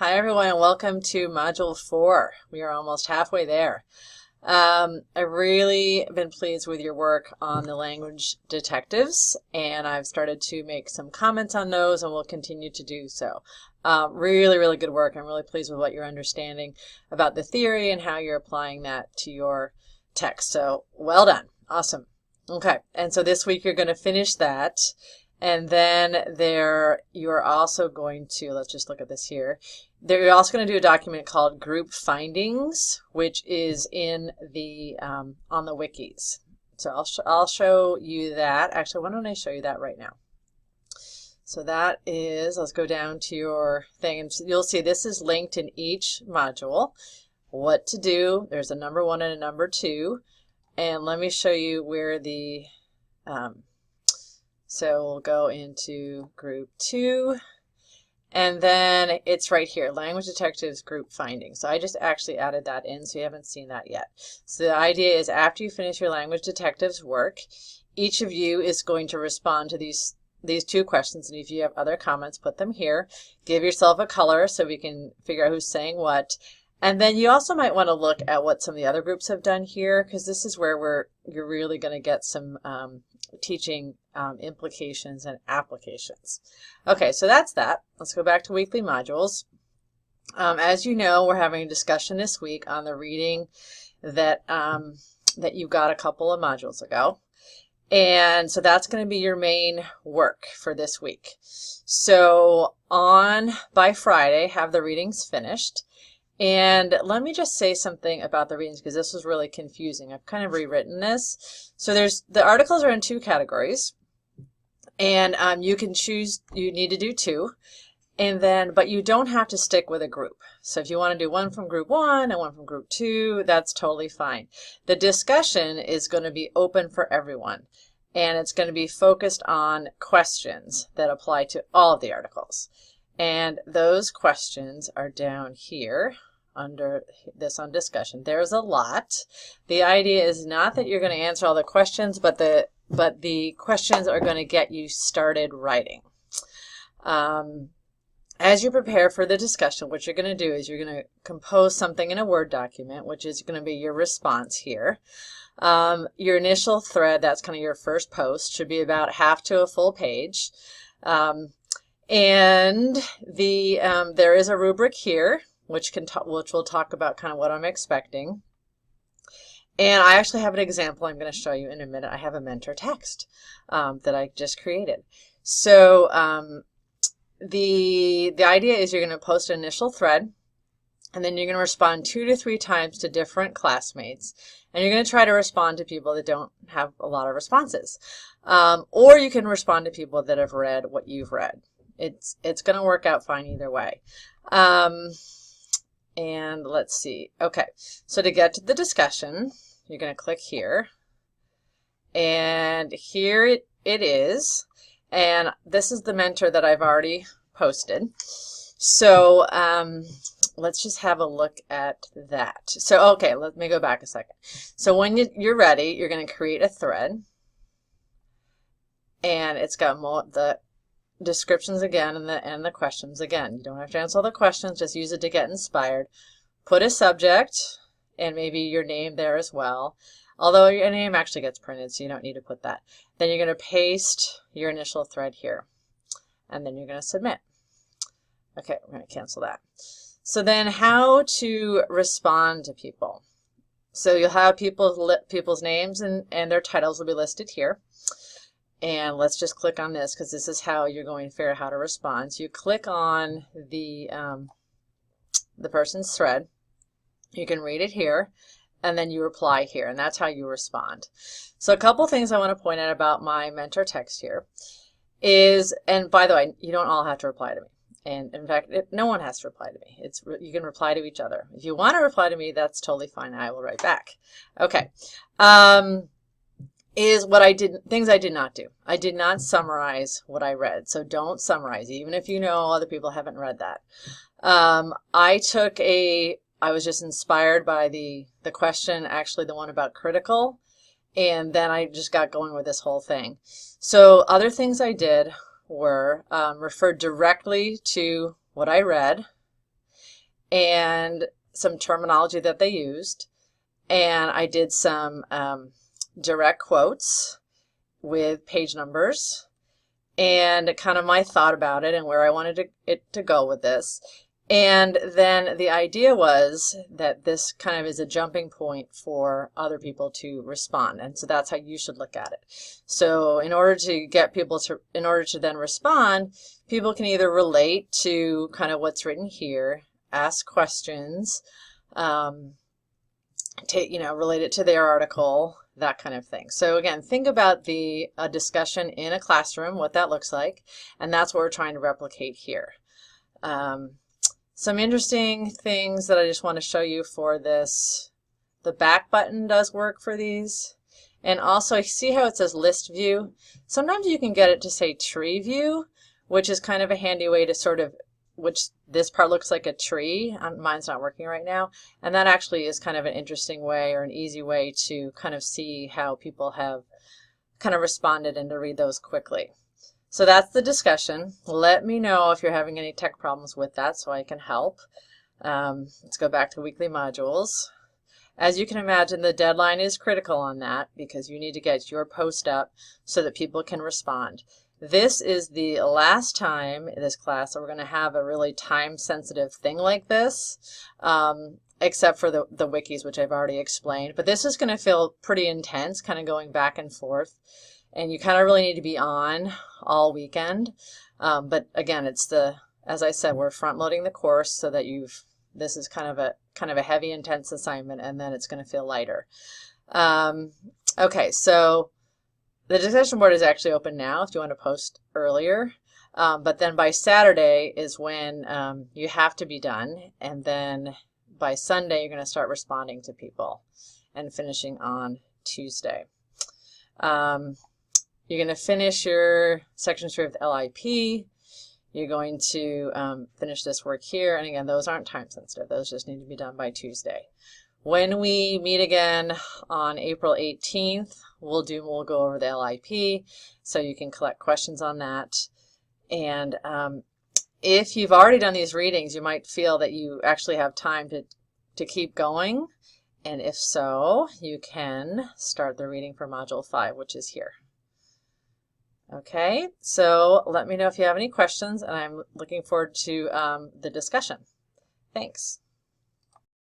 Hi everyone and welcome to Module 4. We are almost halfway there. I've really been pleased with your work on the language detectives, and I've started to make some comments on those and will continue to do so. Really good work. I'm really pleased with what you're understanding about the theory and how you're applying that to your text. So well done. Awesome. Okay, and so this week you're going to finish that. And then you're also going to, let's just look at this here. You're also going to do a document called Group Findings, which is in the on the wikis. So I'll show you that. Actually, why don't I show you that right now? So that is, let's go down to your thing, and you'll see this is linked in each module. What to do? There's a number 1 and a number 2, and let me show you where the so we'll go into group 2, and then it's right here, Language Detectives Group Findings. So I just actually added that in, so you haven't seen that yet. So the idea is after you finish your Language Detectives work, each of you is going to respond to these 2 questions, and if you have other comments, put them here. Give yourself a color so we can figure out who's saying what. And then you also might want to look at what some of the other groups have done here, because this is where you're really going to get some teaching implications and applications. Okay, so that's that. Let's go back to weekly modules. As you know, we're having a discussion this week on the reading that you got a couple of modules ago. And so that's going to be your main work for this week. So by Friday, have the readings finished. And let me just say something about the readings, because this was really confusing. I've kind of rewritten this. So the articles are in 2 categories, and you can choose, you need to do 2, but you don't have to stick with a group. So if you want to do one from group 1 and one from group 2, that's totally fine. The discussion is going to be open for everyone, and it's going to be focused on questions that apply to all of the articles. And those questions are down here under this on discussion. There's a lot. The idea is not that you're going to answer all the questions, but the questions are going to get you started writing. As you prepare for the discussion, what you're going to do is you're going to compose something in a Word document, which is going to be your response here. Your initial thread, that's kind of your first post, should be about half to a full page. And there is a rubric here, which will talk about kind of what I'm expecting. And I actually have an example I'm going to show you in a minute. I have a mentor text that I just created. So the idea is you're going to post an initial thread, and then you're going to respond 2 to 3 times to different classmates. And you're going to try to respond to people that don't have a lot of responses. Or you can respond to people that have read what you've read. It's going to work out fine either way. And let's see. Okay, so to get to the discussion, you're going to click here. And here it is. And this is the mentor that I've already posted. So let's just have a look at that. So, okay, let me go back a second. So when you're ready, you're going to create a thread. And it's got the descriptions again and the questions again. You don't have to answer all the questions, just use it to get inspired. Put a subject and maybe your name there as well, although your name actually gets printed, so you don't need to put that. Then you're going to paste your initial thread here, and then you're going to submit. Okay, we're going to cancel that. So then how to respond to people. So you'll have people's names and their titles will be listed here. And let's just click on this, because this is how you're going to figure out how to respond. So you click on the person's thread. You can read it here, and then you reply here, and that's how you respond. So a couple things I want to point out about my mentor text here is, and by the way, you don't all have to reply to me. And in fact, no one has to reply to me. You can reply to each other. If you want to reply to me, that's totally fine. I will write back. Okay. Is what I did, things I did not do. I did not summarize what I read. So don't summarize, even if you know other people haven't read that. I was just inspired by the question, actually the one about critical, and then I just got going with this whole thing. So other things I did were refer directly to what I read, and some terminology that they used. And I did some direct quotes with page numbers and kind of my thought about it and where I wanted it to go with this. And then the idea was that this kind of is a jumping point for other people to respond. And so that's how you should look at it. So in order to get people to, in order to then respond, people can either relate to kind of what's written here, ask questions, relate it to their article, that kind of thing. So again, think about a discussion in a classroom, what that looks like, and that's what we're trying to replicate here. Some interesting things that I just want to show you for this. The back button does work for these. And also, see how it says list view? Sometimes you can get it to say tree view, which is kind of a handy way to sort of, which this part looks like a tree. Mine's not working right now. And that actually is kind of an interesting way or an easy way to kind of see how people have kind of responded and to read those quickly. So that's the discussion. Let me know if you're having any tech problems with that so I can help. Let's go back to weekly modules. As you can imagine, the deadline is critical on that because you need to get your post up so that people can respond. This is the last time in this class that we're going to have a really time-sensitive thing like this, except for the wikis, which I've already explained. But this is going to feel pretty intense, kind of going back and forth. And you kind of really need to be on all weekend. But again, it's as I said, we're front loading the course so that this is kind of a heavy, intense assignment, and then it's going to feel lighter. Okay, so the discussion board is actually open now if you want to post earlier. But then by Saturday is when you have to be done. And then by Sunday, you're going to start responding to people and finishing on Tuesday. You're going to finish your section 3 with LIP. You're going to finish this work here. And again, those aren't time sensitive. Those just need to be done by Tuesday. When we meet again on April 18th, we'll go over the LIP so you can collect questions on that. And if you've already done these readings, you might feel that you actually have time to keep going. And if so, you can start the reading for Module 5, which is here. Okay, so let me know if you have any questions, and I'm looking forward to the discussion. Thanks.